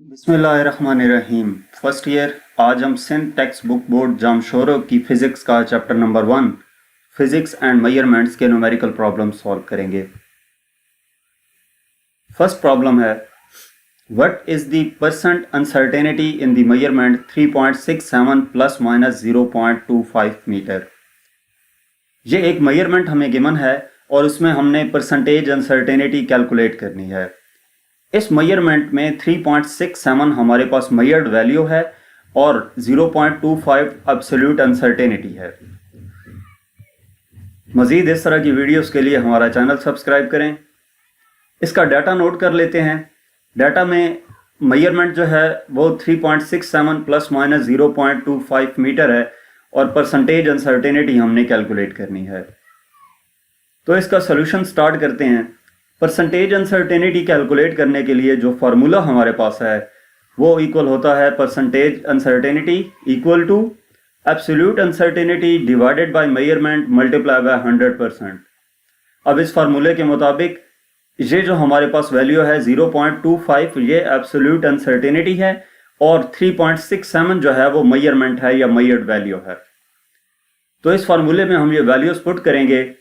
बिस्मिल्लाहिर्रहमानिर्रहीम। First year. आज हम Sindh text book board Jamshoro की फिजिक्स का chapter number 1 physics and measurements के न्यूमेरिकल प्रॉब्लम सॉल्व करेंगे। फर्स्ट प्रॉब्लम है, what is the percent uncertainty in the measurement 3.67 plus minus 0.25 metre. ये एक मेजरमेंट हमें गिवन है और उसमें हमने परसेंटेज अनसर्टेनिटी कैलकुलेट करनी है। इस मेजरमेंट में 3.67 हमारे पास मेजर्ड वैल्यू है और 0.25 एब्सोल्यूट अनसर्टेनिटी है। मजीद इस तरह की वीडियोस के लिए हमारा चैनल सब्सक्राइब करें। इसका डाटा नोट कर लेते हैं। डाटा में मेजरमेंट जो है वो 3.67 प्लस माइनस 0.25 मीटर है और परसेंटेज अनसर्टेनिटी हमने कैलकुलेट करनी है। तो इसका सोल्यूशन स्टार्ट करते हैं। परसेंटेज अनसर्टेनिटी कैलकुलेट करने के लिए जो फार्मूला हमारे पास है वो इक्वल होता है percentage uncertainty equal to absolute uncertainty divided by measurement multiply by 100%। अब इस फार्मूले के मुताबिक ये जो हमारे पास वैल्यू है 0.25 ये एब्सोल्यूट अनसर्टेनिटी है और 3.67 जो है वो मेजरमेंट है या मेजर्ड वैल्यू है। तो इस फार्मूले में हम ये वैल्यूज पुट करेंगे।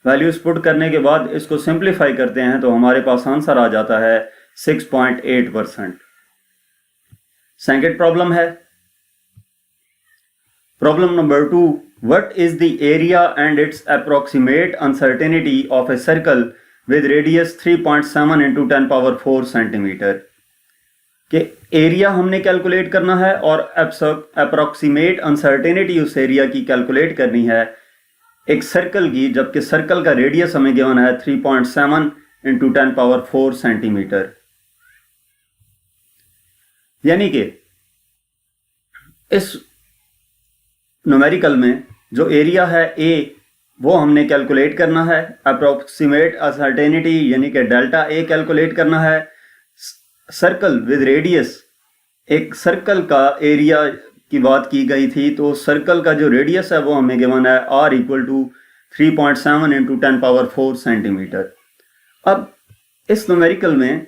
वैल्यूज पुट करने के बाद इसको सिंप्लीफाई करते हैं तो हमारे पास आंसर आ जाता है 6.8%। सेकंड प्रॉब्लम है, problem number 2, what is the area and it's approximate uncertainty of a circle with radius 3.7 into 10 power 4 centimetre. कि एरिया हमने कैलकुलेट करना है और अप्रोक्सीमेट अनसर्टेनिटी उस एरिया की कैलकुलेट करनी है एक सर्कल की, जबकि सर्कल का रेडियस हमें गिवन है 3.7 इंटू 10 पावर 4 सेंटीमीटर। यानी कि इस न्यूमेरिकल में जो एरिया है ए वो हमने कैलकुलेट करना है, अप्रोक्सीमेट अनसर्टेनिटी यानी कि डेल्टा ए कैलकुलेट करना है। सर्कल विद रेडियस, एक सर्कल का एरिया की बात की गई थी तो सर्कल का जो रेडियस है वो हमें गिवन है r equal to 3.7 into 10 power 4 centimetre. अब इस न्यूमेरिकल में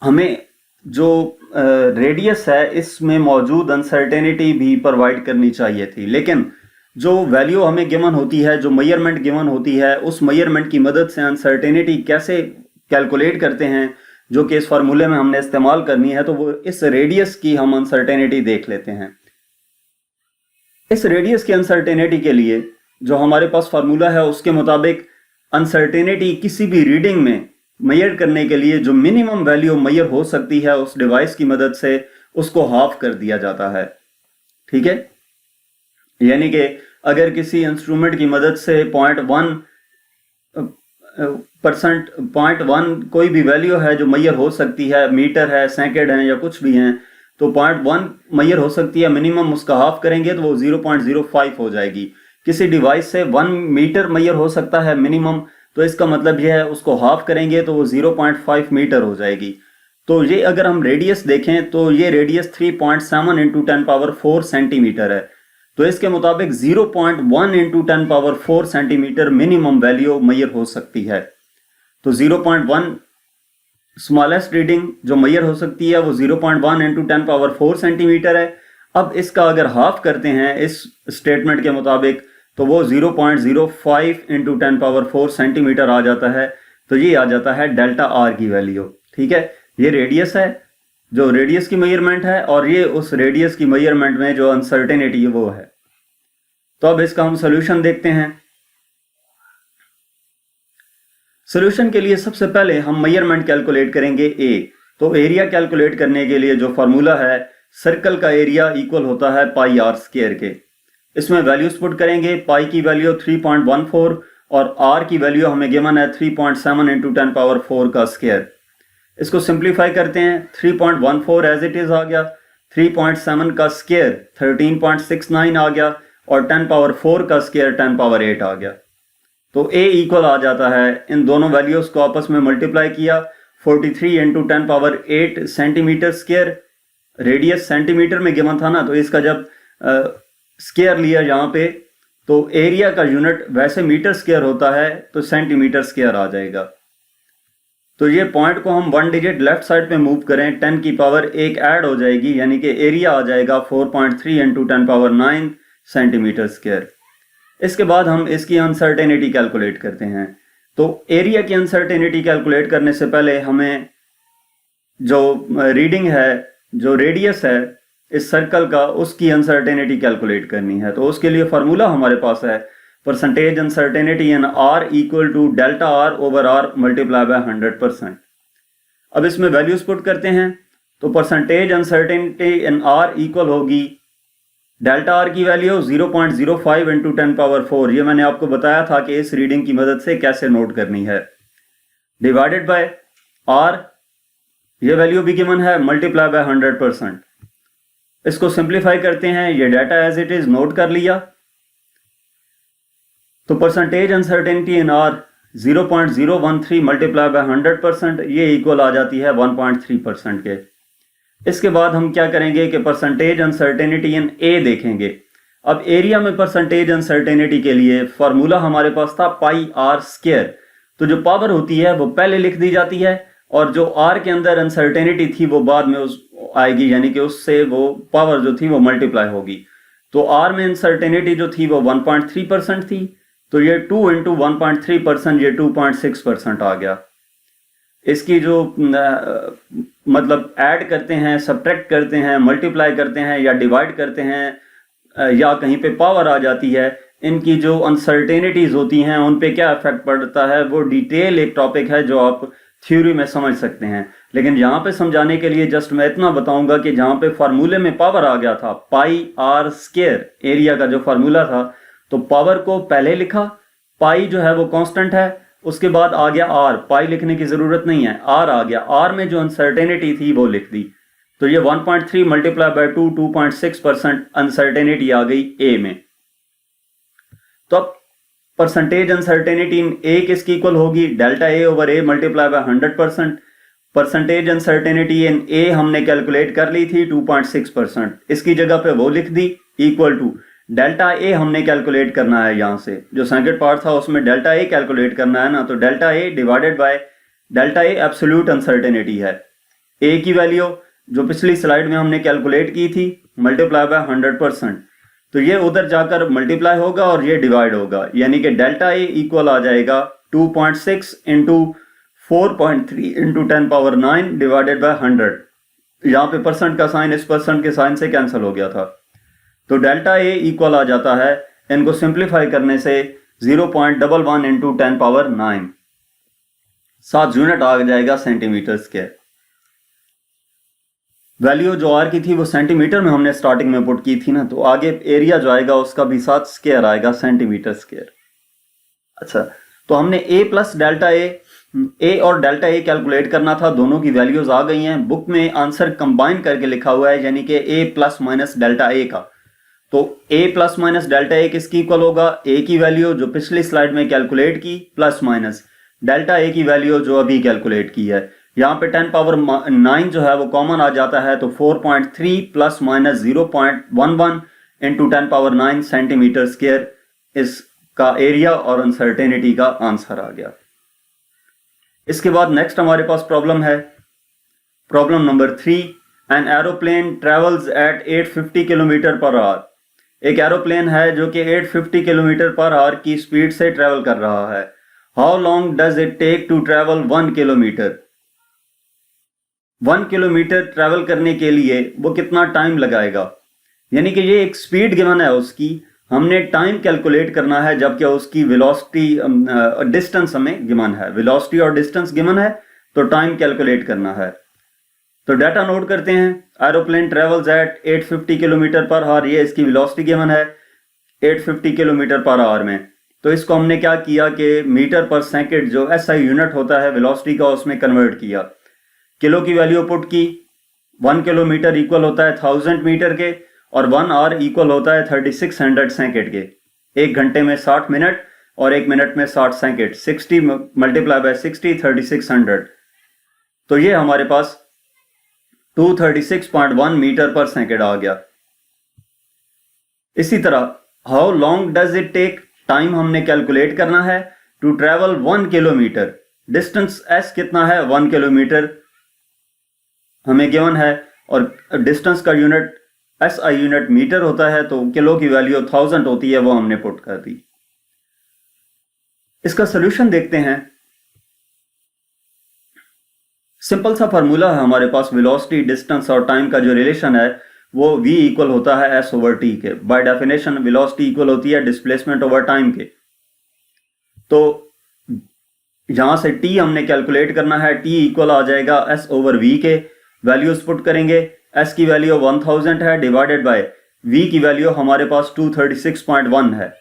हमें जो रेडियस है इसमें मौजूद अनसर्टेनिटी भी प्रोवाइड करनी चाहिए थी, लेकिन जो वैल्यू हमें गिवन होती है, जो मेजरमेंट गिवन होती है, उस मेजरमेंट की मदद से अनसर्टेनिटी कैसे कैलकुलेट करते हैं जो कि इस फार्मूले में हमने इस्तेमाल करनी है, तो वो इस रेडियस की हम अनसर्टेनिटी देख लेते हैं। इस रेडियस की अनसर्टेनिटी के लिए जो हमारे पास फार्मूला है उसके मुताबिक अनसर्टेनिटी किसी भी रीडिंग में मेजर करने के लिए जो मिनिमम वैल्यू मेजर हो सकती है उस डिवाइस की मदद से उसको हाफ कर दिया जाता है। ठीक है, यानी कि अगर किसी इंस्ट्रूमेंट की मदद से 0.1 कोई भी वैल्यू है जो मेजर हो सकती है, मीटर है, सेकंड है या कुछ भी है, तो 0.1 मेजर हो सकती है, मिनिमम उसका हाफ करेंगे तो वो 0.05 हो जाएगी। किसी डिवाइस से 1 मीटर मेजर हो सकता है मिनिमम, तो इसका मतलब यह है उसको हाफ करेंगे तो वो 0.5 मीटर हो जाएगी। तो ये अगर हम रेडियस देखें तो ये रेडियस 3.7 इंटू 10 पावर 4 सेंटीमीटर है। तो इसके मुताबिक 0.1 into 10 power 4 centimetre minimum value major हो सकती है। तो 0.1 स्मॉलेस्ट रीडिंग जो मेजर हो सकती है वो 0.1 इंटू 10 पावर 4 सेंटीमीटर है। अब इसका अगर हाफ करते हैं इस स्टेटमेंट के मुताबिक तो वो 0.05 इंटू 10 पावर 4 सेंटीमीटर आ जाता है। तो ये आ जाता है डेल्टा आर की वैल्यू। ठीक है, ये रेडियस है, जो रेडियस की मेजरमेंट है, और ये उस रेडियस की मेजरमेंट में जो अनसर्टेनिटी वो है। तो अब इसका हम सोल्यूशन देखते हैं। सोल्यूशन के लिए सबसे पहले हम मेजरमेंट कैलकुलेट करेंगे ए। तो एरिया कैलकुलेट करने के लिए जो फार्मूला है, सर्कल का एरिया इक्वल होता है पाई आर स्क्वायर के। इसमें वैल्यूज पुट करेंगे। पाई की वैल्यू 3.14 और आर की वैल्यू हमें गिवन है 3.7 इंटू 10 पावर 4 का स्क्वायर। इसको सिंप्लीफाई करते हैं। 3.14 एज इट इज आ गया, 3.7 का स्क्वायर 13.69 आ गया और 10 पावर 4 का स्क्वायर 10 पावर 8 आ गया। तो a इक्वल आ जाता है, इन दोनों वैल्यूज को आपस में मल्टीप्लाई किया, 43 into 10 power 8 centimetre square. Radius centimetre में गिवन था ना, तो इसका जब स्क्वायर लिया यहाँ पे तो एरिया का यूनिट वैसे मीटर स्क्वायर होता है तो सेंटीमीटर स्क्वायर आ जाएगा। तो ये पॉइंट को हम 1 डिजिट लेफ्ट साइड पे मूव करें, 10 की पावर एक ऐड हो जाएगी, यानी कि एरिया आ जाएगा 4.3 इंटू 10 पावर 9 सेंटीमीटर स्क्वायर। इसके बाद हम इसकी अनसर्टेनिटी कैलकुलेट करते हैं। तो एरिया की अनसर्टेनिटी कैलकुलेट करने से पहले हमें जो रीडिंग है, जो रेडियस है इस सर्कल का, उसकी अनसर्टेनिटी कैलकुलेट करनी है। तो उसके लिए फार्मूला हमारे पास है percentage uncertainty in R equal to delta R over R multiply by 100%। अब इसमें वैल्यूज पुट करते हैं। तो percentage uncertainty in R equal होगी डेल्टा आर की वैल्यू 0.05 इंटू 10 पावर 4, ये मैंने आपको बताया था कि इस रीडिंग की मदद से कैसे नोट करनी है, डिवाइडेड बाय आर, ये वैल्यू भी गिवन है, मल्टीप्लाई बाय 100%। इसको सिंप्लीफाई करते हैं, ये data as it is note कर लिया। तो percentage uncertainty in R 0.013 multiply by 100%, ये इक्वल आ जाती है 1.3% के। इसके बाद हम क्या करेंगे कि परसेंटेज अनसर्टेनिटी इन ए देखेंगे। अब एरिया में परसेंटेज अनसर्टेनिटी के लिए फॉर्मूला हमारे पास था पाई आर स्क्वायर। तो जो पावर होती है वो पहले लिख दी जाती है और जो आर के अंदर अनसर्टेनिटी थी वो बाद में उस आएगी, यानी कि उससे वो पावर जो थी वो मल्टीप्लाई होगी। तो आर में अनसर्टेनिटी जो थी वो 1.3% थी, तो ये 2 इंटू 1.3%, ये 2.6% आ गया। इसकी जो मतलब ऐड करते हैं, सब्ट्रैक्ट करते हैं, मल्टीप्लाई करते हैं या डिवाइड करते हैं या कहीं पे पावर आ जाती है, इनकी जो अनसर्टेनिटीज होती हैं उन पे क्या इफेक्ट पड़ता है, वो डिटेल एक टॉपिक है जो आप थ्योरी में समझ सकते हैं। लेकिन यहाँ पे समझाने के लिए जस्ट मैं इतना बताऊंगा कि जहाँ पे फार्मूले में पावर आ गया था पाई आर स्क्वायर, एरिया का जो फार्मूला था, तो पावर को पहले लिखा, पाई जो है वो कांस्टेंट है, उसके बाद आ गया आर, पाई लिखने की जरूरत नहीं है, आर आ गया, आर में जो अनसर्टेनिटी थी वो लिख दी। तो ये 1.3 मल्टीप्लाई बाय 2, 2.6% अनसर्टेनिटी आ गई ए में। तो अब परसेंटेज अनसर्टेनिटी इन ए किसकी इक्वल होगी, delta A over A multiply by 100%। Percentage uncertainty in A हमने कैलकुलेट कर ली थी 2.6%, इसकी जगह पे वो लिख दी, इक्वल टू डेल्टा ए हमने कैलकुलेट करना है। यहां से जो सेकंड पार्ट था उसमें डेल्टा ए कैलकुलेट करना है ना, तो delta A divided by delta A absolute uncertainty है, ए की वैल्यू जो पिछली स्लाइड में हमने कैलकुलेट की थी मल्टीप्लाई बाय 100%। तो ये उधर जाकर मल्टीप्लाई होगा और ये डिवाइड होगा, यानी कि डेल्टा ए इक्वल आ जाएगा 2.6 into 4.3 into 10 power 9 divided by 100। यहाँ पे परसेंट का साइन इस परसेंट के साइन से कैंसिल हो गया था, तो डेल्टा ए इक्वल आ जाता है, इनको सिंप्लीफाई करने से 0.11 इंटू 10 पावर 9, 7 यूनिट आ जाएगा सेंटीमीटर स्क्वायर। वैल्यू जो आर की थी वो सेंटीमीटर में हमने स्टार्टिंग में पुट की थी ना, तो आगे एरिया जो आएगा उसका भी साथ स्क्वायर आएगा, सेंटीमीटर स्क्वायर। अच्छा, तो हमने ए प्लस डेल्टा ए और डेल्टा ए कैलकुलेट करना था, दोनों की वैल्यूज आ गई हैं। बुक में आंसर कंबाइन करके लिखा हुआ है, यानी कि ए प्लस माइनस डेल्टा ए का। तो ए प्लस माइनस डेल्टा ए किसकी इक्वल होगा, ए की वैल्यू जो पिछली स्लाइड में कैलकुलेट की प्लस माइनस डेल्टा ए की वैल्यू जो अभी कैलकुलेट की है। यहाँ पे 10 पावर 9 जो है वो कॉमन आ जाता है, तो 4.3 plus minus 0.11 into 10 power 9 centimetre square इसका एरिया और अनसर्टेनिटी का आंसर आ गया। इसके बाद नेक्स्ट हमारे पास प्रॉब्लम है, problem number 3। An aeroplane travels eight 850 kilometre per hour. एक एरोप्लेन है जो कि 850 किलोमीटर पर आवर की स्पीड से ट्रेवल कर रहा है। How long does it take to travel 1 kilometre. 1 kilometre travel करने के लिए वो कितना टाइम लगाएगा, यानी कि ये एक स्पीड गिवन है उसकी, हमने टाइम कैलकुलेट करना है, जबकि उसकी वेलोसिटी डिस्टेंस हमें गिवन है, वेलोसिटी और डिस्टेंस गिवन है, तो टाइम कैलकुलेट करना है। तो डाटा नोट करते हैं, aeroplane travels eight 850 kilometre per hour, ये इसकी वेलोसिटी गिवन है 850 किलोमीटर पर आवर में। तो इसको हमने क्या किया कि मीटर पर सेकंड जो एसआई यूनिट होता है वेलोसिटी का, उसमें कन्वर्ट किया, किलो की वैल्यू पुट की। 1 किलोमीटर इक्वल होता है 1000 मीटर के और 1 आवर इक्वल होता है 3600 सेकंड के। 1 घंटे में 60 मिनट और 1 मिनट में 60 सेकंड, 60 मल्टीप्लाई बाय 60 3600। तो ये हमारे पास 236.1 मीटर पर सेकंड आ गया। इसी तरह how long does it take, time हमने कैलकुलेट करना है to travel 1 kilometre. Distance s कितना है 1 किलोमीटर हमें गिवन है, और डिस्टेंस का यूनिट SI यूनिट मीटर होता है, तो किलो की वैल्यू 1000 होती है, वो हमने पुट कर दी। इसका सोल्यूशन देखते हैं। सिंपल सा फार्मूला है हमारे पास, वेलोसिटी, डिस्टेंस और टाइम का जो रिलेशन है वो v इक्वल होता है s ओवर t के। बाय डेफिनेशन वेलोसिटी इक्वल होती है डिस्प्लेसमेंट ओवर टाइम के। तो यहां से t हमने कैलकुलेट करना है, t इक्वल आ जाएगा s ओवर v के। वैल्यूज पुट करेंगे, s की वैल्यू 1000 है डिवाइडेड बाय v की वैल्यू हमारे पास 236.1 है।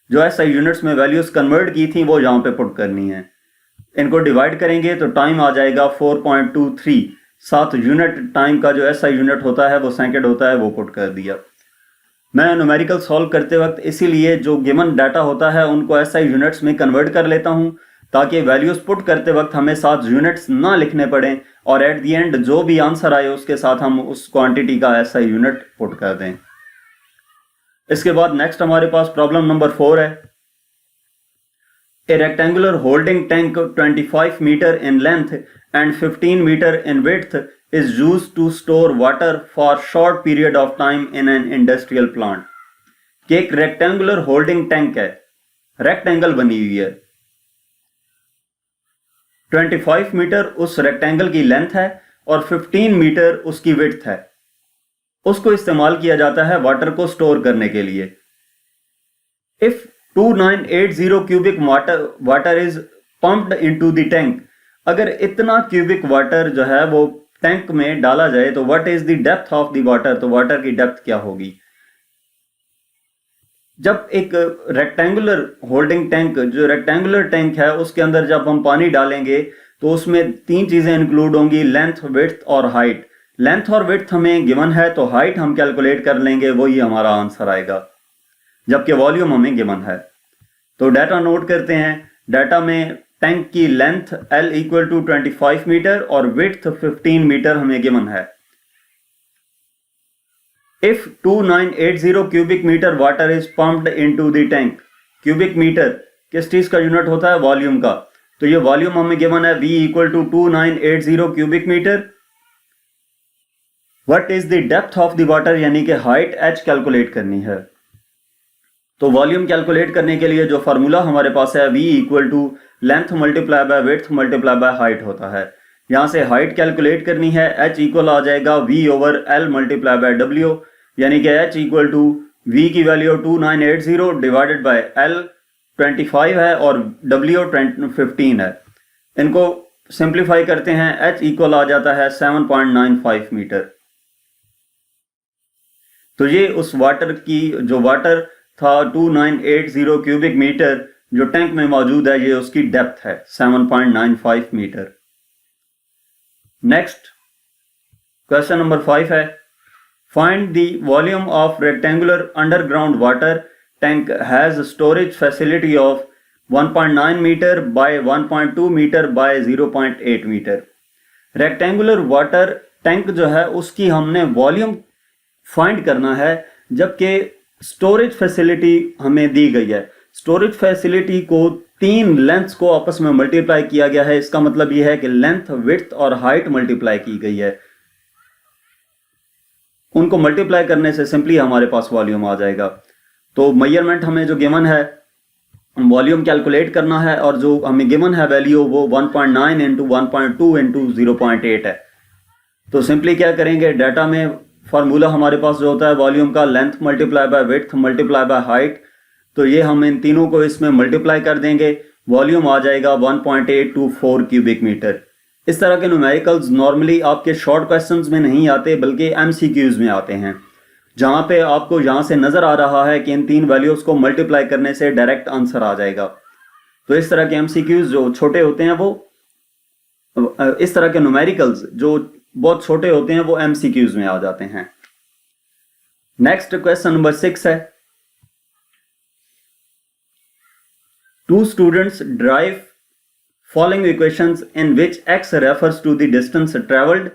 जो SI यूनिट्स में वैल्यूज कन्वर्ट की थी वो यहां पे पुट करनी है। इनको डिवाइड करेंगे तो टाइम आ जाएगा 4.23। 7 यूनिट टाइम का जो SI यूनिट होता है वो सेकंड होता है, वो पुट कर दिया। मैं न्यूमेरिकल सॉल्व करते वक्त इसीलिए जो गिवन डाटा होता है उनको SI यूनिट्स में कन्वर्ट कर लेता हूं, ताकि वैल्यूज पुट करते वक्त हमें 7 यूनिट्स ना लिखने पड़े, और एट दी एंड जो भी आंसर आए उसके साथ हम उस क्वांटिटी का SI यूनिट पुट कर दें। इसके बाद नेक्स्ट हमारे पास प्रॉब्लम नंबर 4 है। A rectangular holding tank 25 meter in length and 15 meter in width is used to store water for short period of time in an industrial plant। कि एक rectangular holding tank है, rectangle बनी हुई है, 25 metre उस rectangle की length है और 15 मीटर उसकी विड्थ है। उसको इस्तेमाल किया जाता है वाटर को स्टोर करने के लिए। If 2980 cubic water is pumped into the tank, अगर इतना क्यूबिक वाटर जो है वो टैंक में डाला जाए तो what is the depth of the water, तो वाटर की डेप्थ क्या होगी। जब एक रेक्टेंगुलर होल्डिंग टैंक, जो रेक्टेंगुलर टैंक है उसके अंदर जब हम पानी डालेंगे तो उसमें 3 चीजें इंक्लूड होंगी, लेंथ, विड्थ और हाइट। लेंथ और विड्थ हमें गिवन है तो हाइट हम कैलकुलेट कर लेंगे, वही हमारा आंसर आएगा, जबकि वॉल्यूम हमें गिवन है। तो डाटा नोट करते हैं। डाटा में टैंक की length L equal to 25 metre और विड्थ 15 मीटर हमें गिवन है। If 2980 cubic metre water is pumped into the tank, cubic metre किस चीज का यूनिट होता है, वॉल्यूम का, तो ये वॉल्यूम हमें गिवन है V equal to 2980 cubic metre. What is the depth of the water, यानी कि हाइट H कैलकुलेट करनी है। तो वॉल्यूम कैलकुलेट करने के लिए जो फार्मूला हमारे पास है V equal to length multiply by width multiply by height होता है। यहां से हाइट कैलकुलेट करनी है, H इक्वल आ जाएगा V over L multiply by W, यानी कि H इक्वल टू V की वैल्यू 2980 डिवाइडेड बाय L 25 है और W 15 है। इनको सिंप्लीफाई करते हैं, H इक्वल आ जाता है 7.95 मीटर। तो ये उस वाटर की, जो वाटर था 2980 क्यूबिक मीटर जो टैंक में मौजूद है, ये उसकी डेप्थ है 7.95 मीटर। नेक्स्ट क्वेश्चन नंबर 5 है, find the volume of rectangular underground water tank has storage facility of 1.9 metre by 1.2 metre by 0.8 metre. Rectangular water tank जो है उसकी हमने वॉल्यूम फाइंड करना है, जबकि स्टोरेज फैसिलिटी हमें दी गई है। स्टोरेज फैसिलिटी को 3 लेंथ्स को आपस में मल्टीप्लाई किया गया है। इसका मतलब यह है कि लेंथ, विड्थ और हाइट मल्टीप्लाई की गई है। उनको मल्टीप्लाई करने से सिंपली हमारे पास वॉल्यूम आ जाएगा। तो मेजरमेंट हमें जो गिवन है, वॉल्यूम कैलकुलेट करना है, और जो हमें गिवन है वैल्यू वो 1.9 इंटू 1.2 इंटू 0.8 है। तो सिंपली क्या करेंगे, डाटा में फार्मूला हमारे पास जो होता है वॉल्यूम का, length multiply by width multiply by height, तो ये हम इन तीनों को इसमें मल्टीप्लाई कर देंगे, वॉल्यूम आ जाएगा 1.824 क्यूबिक मीटर। इस तरह के न्यूमेरिकल्स नॉर्मली आपके शॉर्ट क्वेश्चंस में नहीं आते बल्कि एमसीक्यूज में आते हैं, जहां पे आपको यहां से नजर आ रहा है कि इन 3 वैल्यूज को मल्टीप्लाई करने से डायरेक्ट आंसर आ जाएगा। तो इस तरह के एमसीक्यूज जो छोटे होते हैं वो, इस तरह के न्यूमेरिकल्स जो बहुत छोटे होते हैं वो एमसीक्यूज में आ जाते हैं। नेक्स्ट क्वेश्चन नंबर 6 है, 2 students derive following equations in which x refers to the distance traveled,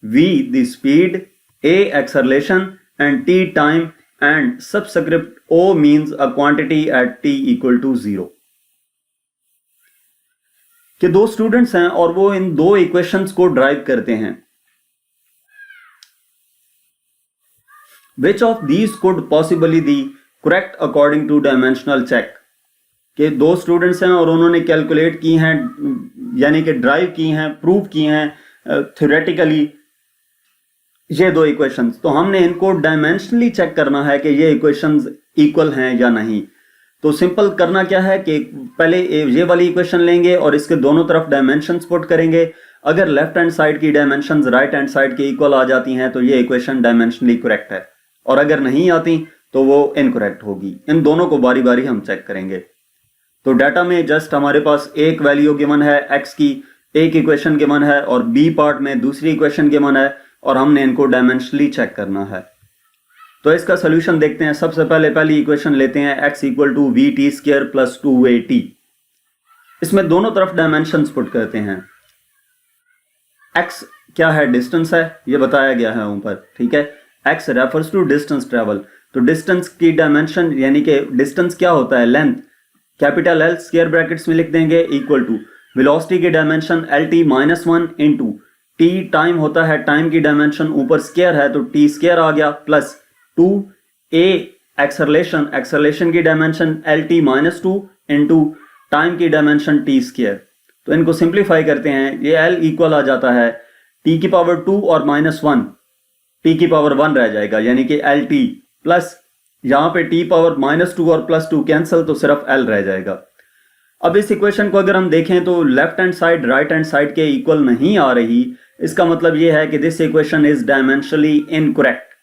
v the speed, a acceleration and t time, and subscript o means a quantity at t equal to 0। कि दो students हैं और वो इन दो equations को drive करते हैं। Which of these could possibly be correct according to dimensional check? कि दो स्टूडेंट्स हैं और उन्होंने कैलकुलेट की हैं, यानी कि ड्राइव की हैं, प्रूव की हैं थ्योरेटिकली ये दो इक्वेशंस। तो हमने इनको डायमेंशनली चेक करना है कि ये इक्वेशंस इक्वल हैं या नहीं। तो सिंपल करना क्या है कि पहले ये वाली इक्वेशन लेंगे और इसके दोनों तरफ डायमेंशंस पुट करेंगे। अगर लेफ्ट हैंड साइड की डायमेंशंस राइट हैंड साइड के इक्वल आ जाती हैं तो ये इक्वेशन डायमेंशनली करेक्ट है, और अगर नहीं आती तो वो इनकरेक्ट होगी। इन दोनों को बारी बारी हम चेक करेंगे। तो डाटा में जस्ट हमारे पास एक वैल्यू गिवन है x की, एक इक्वेशन गिवन है और b पार्ट में दूसरी इक्वेशन गिवन है, और हमने इनको डायमेंशनली चेक करना है। तो इसका सोल्यूशन देखते हैं। सबसे पहले पहली इक्वेशन लेते हैं x equal to V T square plus 2at। इसमें दोनों तरफ डायमेंशंस पुट करते हैं। x क्या है? डिस्टेंस है, ये बताया गया है ऊपर, ठीक है। x refers to distance travel, तो डिस्टेंस की डायमेंशन यानी कि डिस्टेंस क्या होता है? Length, capital L square brackets में लिख देंगे इक्वल टू वेलोसिटी की dimension LT minus 1 into t time होता है, टाइम की डायमेंशन ऊपर स्क्वायर है तो t स्क्वायर आ गया, प्लस 2a एक्सेलरेशन, एक्सेलरेशन की dimension LT minus 2 into time की डायमेंशन t स्क्वायर। तो इनको सिंप्लीफाई करते हैं, ये L इक्वल आ जाता है t की पावर 2 और माइनस 1, t की पावर 1 रह जाएगा, यानी कि LT प्लस यहां पे t पावर माइनस 2 और प्लस 2 कैंसिल, तो सिर्फ L रह जाएगा। अब इस इक्वेशन को अगर हम देखें तो left hand side right hand side के इक्वल नहीं आ रही, इसका मतलब यह है कि this equation is dimensionally incorrect.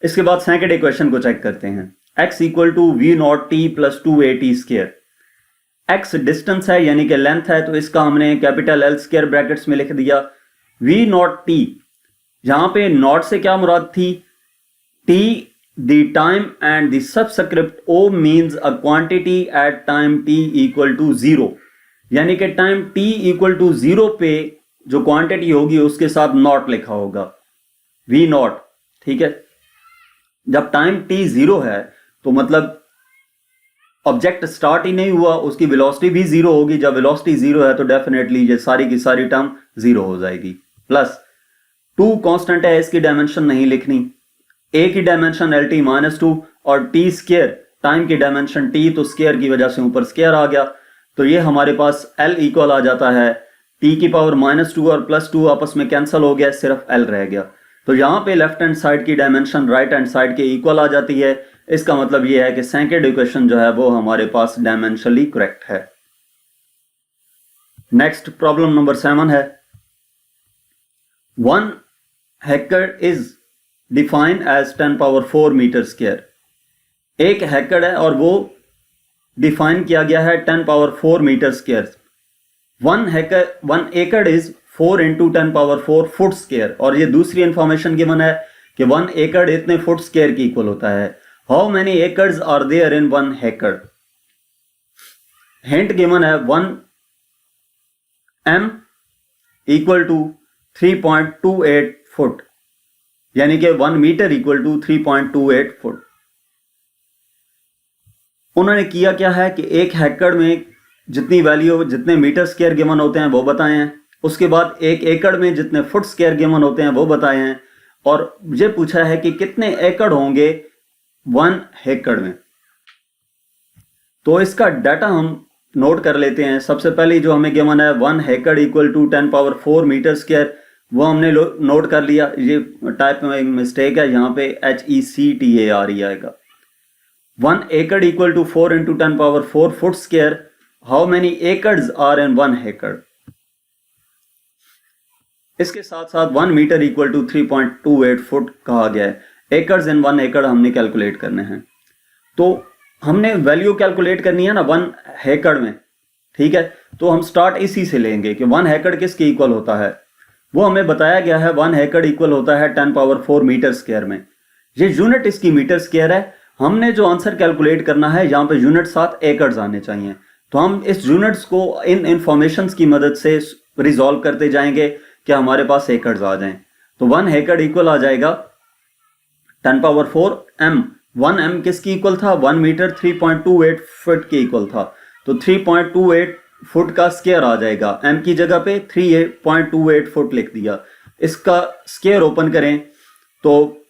इसके बाद सेकंड इक्वेशन को चेक करते हैं। x equal to V naught T plus 2at square. x distance है यानी कि लेंथ है, तो इसका हमने कैपिटल L स्क्वायर ब्रैकेट्स में लिख दिया। वी नॉट टी, यहां पे नॉट से क्या मुराद थी? t the time and the subscript o means a quantity at time t equal to 0, यानी कि टाइम t equal to 0 पे जो क्वांटिटी होगी उसके साथ नॉट लिखा होगा, v नॉट, ठीक है। जब टाइम t 0 है तो मतलब ऑब्जेक्ट स्टार्ट ही नहीं हुआ, उसकी वेलोसिटी भी 0 होगी। जब वेलोसिटी 0 है तो डेफिनेटली ये सारी की सारी टर्म 0 हो जाएगी। प्लस 2 कांस्टेंट है, इसकी डायमेंशन नहीं लिखनी। a की डायमेंशन LT माइनस 2 और t स्क्वायर टाइम की डायमेंशन t, तो स्क्वायर की वजह से ऊपर स्क्वायर आ गया, तो ये हमारे पास L इक्वल आ जाता है t की पावर माइनस 2 और प्लस 2 आपस में कैंसिल हो गया, सिर्फ L रह गया। तो यहां पे लेफ्ट हैंड साइड की डायमेंशन राइट हैंड साइड के इक्वल आ जाती है। इसका मतलब ये है कि सेकंड इक्वेशन जो है वो हमारे पास डायमेंशनली करेक्ट है। नेक्स्ट प्रॉब्लम नंबर 7 है। 1 hectare is define as 10 power 4 metre square. एक हेक्टर है और वो डिफाइन किया गया है 10 पावर 4 मीटर स्क्वायर। 1 एकड़ is 4 into 10 power 4 foot square, और ये दूसरी इंफॉर्मेशन गिवन है कि 1 एकड़ इतने फुट स्क्वायर की इक्वल होता है। How many acres are there in 1 hectare? Hint given है 1 m इक्वल टू 3.28 फुट, यानी कि 1 मीटर इक्वल टू 3.28 फुट। उन्होंने किया क्या है कि एक हेक्टर में जितनी वैल्यू, जितने मीटर स्क्वायर गिवन होते हैं वो बताए हैं, उसके बाद एक एकड़ में जितने फुट स्क्वायर गिवन होते हैं वो बताए हैं, और ये पूछा है कि कितने एकड़ होंगे 1 हेक्टर में। तो इसका डाटा हम नोट कर लेते हैं। सबसे पहले जो हमें गिवन है 1 hectare equal to 10 power 4 metre square, वो हमने नोट कर लिया। ये टाइप में मिस्टेक है, यहाँ पे HECTAR ही आएगा। 1 एकड़ equal to 4 into 10 power 4 foot square. How many acres are in 1 hectare? इसके साथ साथ 1 मीटर इक्वल टू 3.28 फुट कहा गया है। एकर्स इन 1 एकड़ हमने कैलकुलेट करने हैं, तो हमने वैल्यू कैलकुलेट करनी है ना 1 हेक्टर में, ठीक है। तो हम स्टार्ट इसी से लेंगे कि 1 हेक्टर किसके इक्वल होता है। वो हमें बताया गया है 1 हेक्टर इक्वल होता है 10 पावर 4 मीटर स्क्वायर में। ये यूनिट इसकी मीटर स्क्वायर है। हमने जो आंसर कैलकुलेट करना है यहाँ पे यूनिट साथ एकर्स आने चाहिए, तो हम इस यूनिट्स को इन इंफॉर्मेशन की मदद से रिजॉल्व करते जाएंगे कि हमारे पास एकर्स आ जाएं। तो 1 हेक्टर इक्वल आ जाएगा 10 पावर 4 m। 1 m किसकी इक्वल था? 1 मीटर 3.28 फुट के इक्वल था। तो 3.28 फुट का स्क्वायर आ जाएगा। m की जगह पे 3.28 फुट लिख दिया। इसका स्क्वायर ओपन करें तो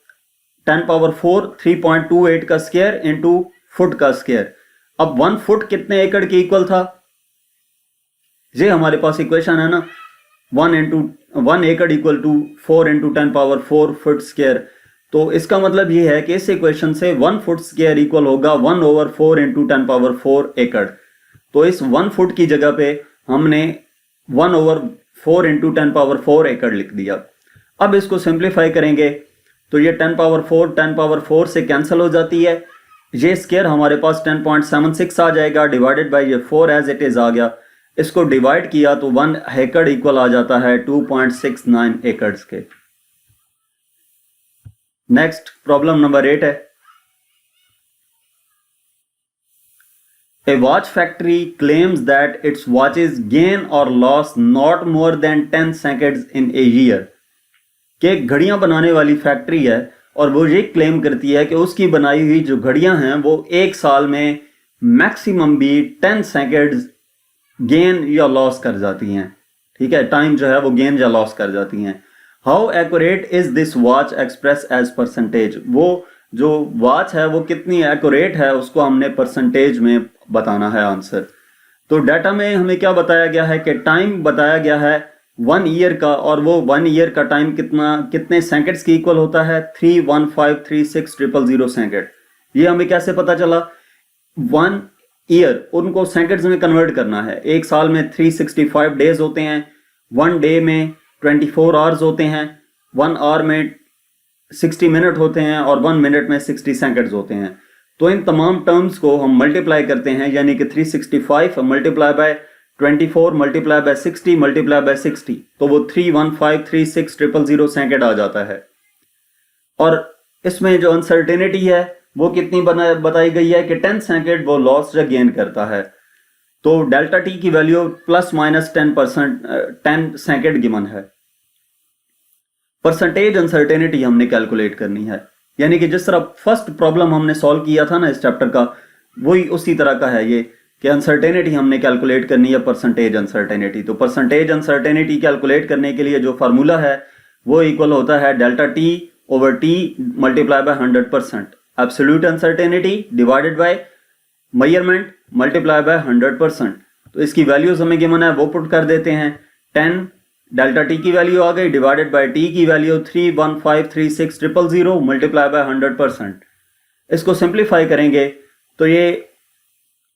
10 पावर 4 3.28 का स्क्वायर इंटू फुट का स्क्वायर। अब 1 फुट कितने एकड़ के इक्वल था, ये हमारे पास इक्वेशन है ना, 1 एकड़ equal to 4 into 10 power 4 foot square. तो इसका मतलब ये है कि इस इक्वेशन से 1 फुट स्क्वायर इक्वल होगा 1/4 इंटू 10 पावर 4 एकड़। तो इस 1 फुट की जगह पे हमने 1/4 इंटू 10 पावर 4 एकड़ लिख दिया। अब इसको सिंप्लीफाई करेंगे तो ये 10 पावर 4 से कैंसिल हो जाती है। ये स्क्वायर हमारे पास 10.76 आ जाएगा, डिवाइडेड बाय ये 4 एज इट इज आ गया। इसको डिवाइड किया तो 1 एकड़ इक्वल आ जाता है 2.69 एकड़ के। नेक्स्ट प्रॉब्लम नंबर 8 है। A watch factory claims that its watches gain or loss not more than 10 seconds in a year। कि घड़ियां बनाने वाली फैक्ट्री है और वो ये क्लेम करती है कि उसकी बनाई हुई जो घड़ियां हैं वो एक साल में मैक्सिमम भी 10 सेकेंड्स गेन या लॉस कर जाती हैं। ठीक है, टाइम जो है वो गेन या लॉस कर जाती हैं। How accurate is this watch express as percentage. वो जो वॉच है वो कितनी एक्यूरेट है उसको हमने परसेंटेज में बताना है आंसर। तो डाटा में हमें क्या बताया गया है कि टाइम बताया गया है 1 ईयर का, और वो 1 ईयर का टाइम कितने सेकंड्स की इक्वल होता है 3153600 सेकंड। ये हमें कैसे पता चला, 1 ईयर उनको सेकंड्स में कन्वर्ट करना है। एक साल में 365 डेज होते हैं, 1 डे में 24 आवर्स होते हैं, 1 आवर में 60 मिनट होते हैं और 1 मिनट में 60 सेकंड्स होते हैं। तो इन तमाम टर्म्स को हम मल्टीप्लाई करते हैं, यानी कि 365 multiply by 24 multiply by 60 multiply by 60, तो वो 3153600 सेकंड आ जाता है। और इसमें जो अनसर्टेनिटी है वो कितनी बताई गई है कि 10 सेकंड वो लॉस या गेन करता है। तो डेल्टा टी की वैल्यू +-10% 10 सेकंड गिवन है। परसेंटेज अनसर्टेनिटी हमने कैलकुलेट करनी है, यानी कि जिस तरह फर्स्ट प्रॉब्लम हमने सॉल्व किया था ना इस चैप्टर का, वही उसी तरह का है ये कि अनसर्टेनिटी हमने कैलकुलेट करनी है परसेंटेज अनसर्टेनिटी। तो परसेंटेज अनसर्टेनिटी कैलकुलेट करने के लिए जो फार्मूला है वो इक्वल होता है delta T over T multiply by 100%। Absolute uncertainty divided by measurement multiply by 100%। तो इसकी वैल्यूज हमें गिवन है वो पुट कर देते हैं। 10 डेल्टा टी की वैल्यू आ गई डिवाइडेड बाय टी की वैल्यू 3153600 मल्टीप्लाई बाय 100%। इसको सिंप्लीफाई करेंगे तो ये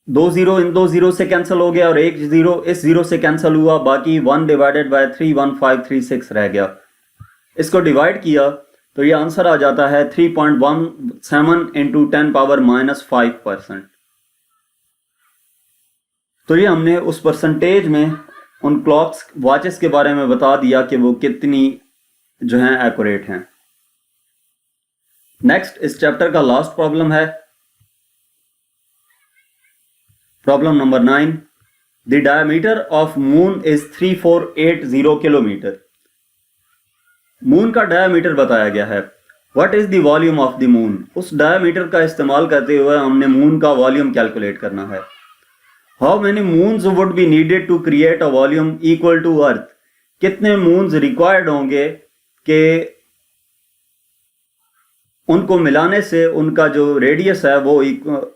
2 0 इन 2 0 से कैंसिल हो गया और 1 0 इस 0 से कैंसिल हुआ, बाकी 1 डिवाइडेड बाय 31536 रह गया। इसको डिवाइड किया तो ये आंसर आ जाता है 3.17 इंटू 10 पावर -5%। तो ये हमने उस परसेंटेज में उन क्लॉक्स वॉचेस के बारे में बता दिया कि वो कितनी जो हैं एक्यूरेट हैं। नेक्स्ट इस चैप्टर का लास्ट प्रॉब्लम है problem number 9। The diameter of moon is 3480 kilometre. Moon का डायमीटर बताया गया है। What is the volume of the moon. उस डायमीटर का इस्तेमाल करते हुए हमने मून का वॉल्यूम कैलकुलेट करना है। How many moons would be needed to create a volume equal to earth. कितने मून्स रिक्वायर्ड होंगे कि उनको मिलाने से उनका जो रेडियस है वो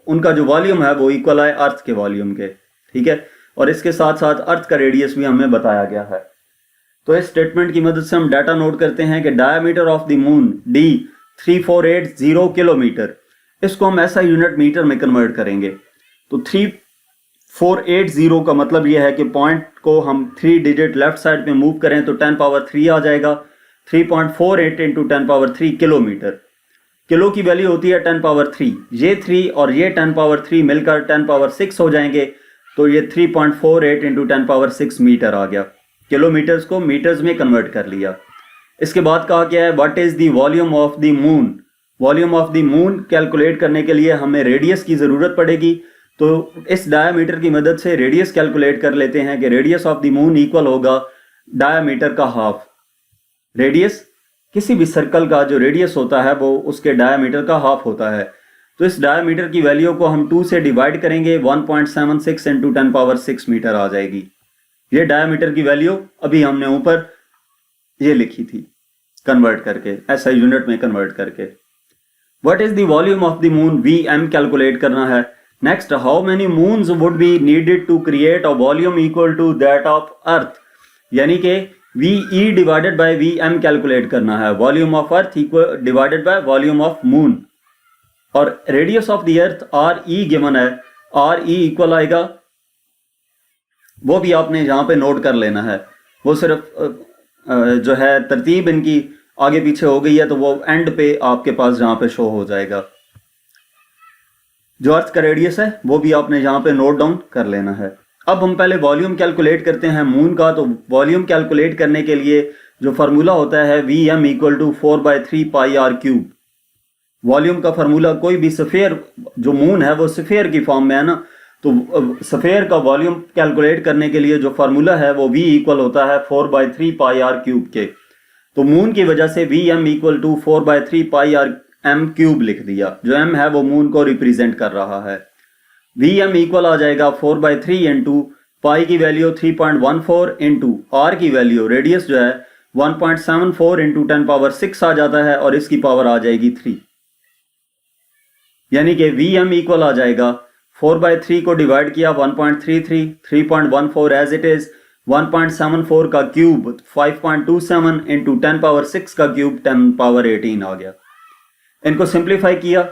उनका जो वॉल्यूम है वो इक्वल है अर्थ के वॉल्यूम के। ठीक है, और इसके साथ साथ अर्थ का रेडियस भी हमें बताया गया है। तो इस स्टेटमेंट की मदद से हम डाटा नोट करते हैं कि diameter of the moon D 3480 kilometre. इसको हम ऐसा यूनिट मीटर में कन्वर्ट करेंगे। तो 3480 का मतलब यह है कि पॉइंट को हम 3 डिजिट लेफ्ट साइड पे मूव करें तो 10 पावर 3 आ जाएगा। 3.48 इंटू 10 पावर 3 किलोमीटर। किलो की वैल्यू होती है 10 पावर 3। ये 3 और ये 10 पावर 3 मिलकर 10 पावर 6 हो जाएंगे। तो ये 3.48 इंटू 10 पावर 6 मीटर आ गया। किलोमीटर्स को मीटर्स में कन्वर्ट कर लिया। इसके बाद कहा गया है what is the volume of the moon. Volume of the moon calculate करने के लिए हमें रेडियस की जरूरत पड़ेगी। तो इस डायमीटर की मदद से रेडियस कैलकुलेट कर लेते हैं कि radius of the moon equal होगा डायमीटर का हाफ। रेडियस किसी भी सर्कल का जो रेडियस होता है वो उसके डायमीटर का हाफ होता है। तो इस डायमीटर की वैल्यू को हम 2 से डिवाइड करेंगे, 1.76 इंटू 10⁻6 मीटर आ जाएगी। ये डायमीटर की वैल्यू अभी हमने ऊपर ये लिखी थी कन्वर्ट करके, ऐसा यूनिट में कन्वर्ट करके। What is the volume of the moon, VM calculate करना है। Next, how many moons would be needed to create a volume equal to that of earth, यानी कि VE divided by VM calculate करना है। Volume of earth equal divided by volume of moon, और radius of the earth RE given है, RE equal आएगा, वो भी आपने यहां पे नोट कर लेना है। वो सिर्फ जो है तरतीब इनकी आगे पीछे हो गई है, तो वो एंड पे आपके पास जहां पे शो हो जाएगा। जो अर्थ का रेडियस है वो भी आपने यहां पे नोट डाउन कर लेना है। अब हम पहले वॉल्यूम कैलकुलेट करते हैं मून का। तो वॉल्यूम कैलकुलेट करने के लिए जो फार्मूला होता है VM equal to 4/3 pi R cube. Volume का फार्मूला कोई भी सफेयर, जो मून है वो सफेयर की फॉर्म में है ना, तो सफेयर का वॉल्यूम कैलकुलेट करने के लिए जो फार्मूला है वो V इक्वल होता है 4/3 पाई आर क्यूब के। तो मून की वजह से VM equal to 4/3 pi R M cube लिख दिया। जो M है वो मून को रिप्रेजेंट कर रहा है। VM इक्वल आ जाएगा 4/3 इंटू पाई की वैल्यू 3.14 इंटू R की वैल्यू रेडियस जो है 1.74 इंटू 10⁻6 आ जाता है, और इसकी पावर आ जाएगी 3, यानी कि VM इक्वल आ जाएगा 4/3 को डिवाइड किया 1.33, 3.14 एज इट इज, 1.74 का क्यूब 5.27 इंटू 10⁻6 का क्यूब 10⁻18 आ गया। इनको सिंप्लीफाई किया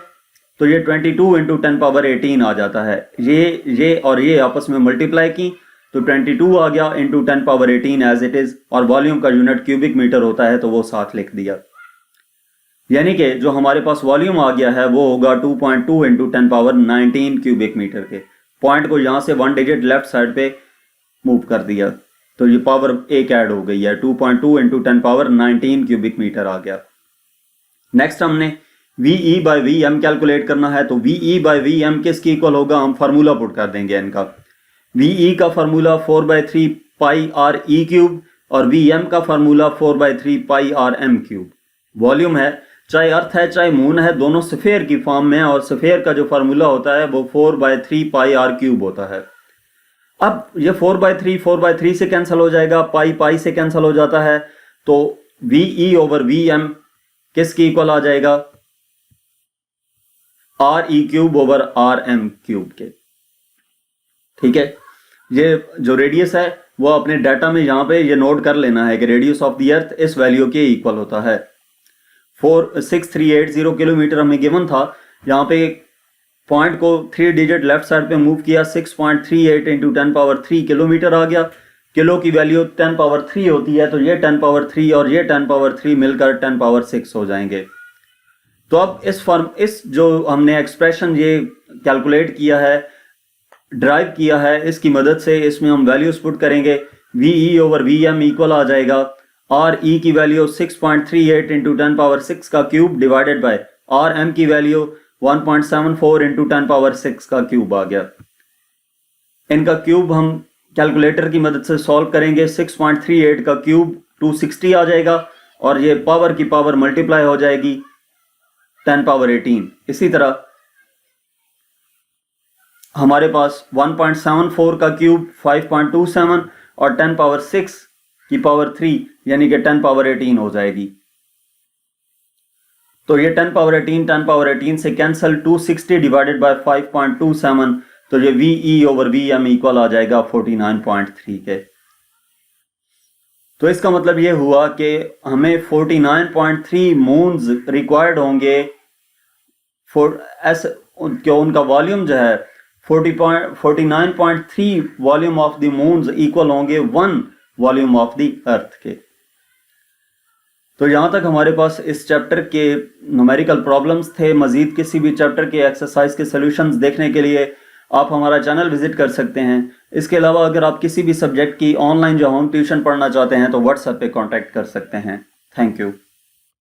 तो ये 22 इंटू 10⁻18 आ जाता है। ये और ये आपस में मल्टीप्लाई की तो 22 आ गया इंटू 10⁻18 एज इट इज, और वॉल्यूम का यूनिट क्यूबिक मीटर होता है तो वो साथ लिख दिया। यानी कि जो हमारे पास वॉल्यूम आ गया है वो होगा 2.2 इंटू 10⁻19 क्यूबिक मीटर के। पॉइंट को यहां से 1 डिजिट लेफ्ट साइड पे मूव कर दिया तो ये पावर एक ऐड हो गई है, 2.2 इंटू 10⁻19 क्यूबिक मीटर आ गया। नेक्स्ट हमने VE बाय VM कैलकुलेट करना है। तो VE बाय VM किसकी इक्वल होगा, हम फार्मूला पुट कर देंगे इनका। VE का फार्मूला 4/3 पाई RE क्यूब, और VM का फार्मूला 4/3 पाई RM क्यूब। वॉल्यूम है, चाहे अर्थ है चाहे मून है, दोनों सफेयर की फॉर्म में है, और सफेयर का जो फार्मूला होता है वो 4/3 पाई R क्यूब होता है। अब ये 4/3 से कैंसिल हो जाएगा, पाई से कैंसिल हो जाता है, तो VE ओवर VM किसकी इक्वल आ जाएगा, RE cube over RM cube के। ठीक है, ये जो रेडियस है वो अपने डाटा में यहां पे ये नोट कर लेना है कि रेडियस ऑफ द अर्थ इस वैल्यू के इक्वल होता है। 46380 किलोमीटर हमें गिवन था। यहाँ पे पॉइंट को 3 डिजिट लेफ्ट साइड पे मूव किया, 6.38 इंटू 10⁻3 किलोमीटर आ गया। किलो की वैल्यू 10⁻3 होती है, तो ये 10⁻3 और ये 10⁻3 मिलकर 10⁻6 हो जाएंगे। तो अब इस जो हमने एक्सप्रेशन ये कैलकुलेट किया है, ड्राइव किया है, इसकी मदद से इसमें हम वैल्यूज पुट करेंगे। VE ओवर VM इक्वल आ जाएगा RE की वैल्यू 6.38 इंटू 10⁻6 का क्यूब डिवाइडेड बाय RM की वैल्यू 1.74 इंटू 10⁻6 का क्यूब आ गया। इनका क्यूब हम कैलकुलेटर की मदद से सॉल्व करेंगे। 6.38 का क्यूब 260 आ जाएगा, और ये पावर की पावर मल्टीप्लाई हो जाएगी 10⁻18। इसी तरह हमारे पास 1.74 का क्यूब 5.27 और 10⁻6 की पावर 3 यानी कि 10⁻18 हो जाएगी। तो ये 10⁻18 से कैंसल, 260 डिवाइडेड बाय 5.27, तो ये VE ओवर VM इक्वल आ जाएगा 49.3 के। तो इसका मतलब ये हुआ कि हमें 49.3 मून्स रिक्वायर्ड होंगे क्यों उनका वॉल्यूम जो है 49.3 volume of the moons equal होंगे 1 वॉल्यूम ऑफ द अर्थ के। तो यहां तक हमारे पास इस चैप्टर के न्यूमेरिकल प्रॉब्लम्स थे। मजीद किसी भी चैप्टर के एक्सरसाइज के सॉल्यूशंस देखने के लिए आप हमारा चैनल विजिट कर सकते हैं। इसके अलावा अगर आप किसी भी सब्जेक्ट की ऑनलाइन जो होम ट्यूशन पढ़ना चाहते हैं तो व्हाट्सएप पे कांटेक्ट कर सकते हैं। Thank you.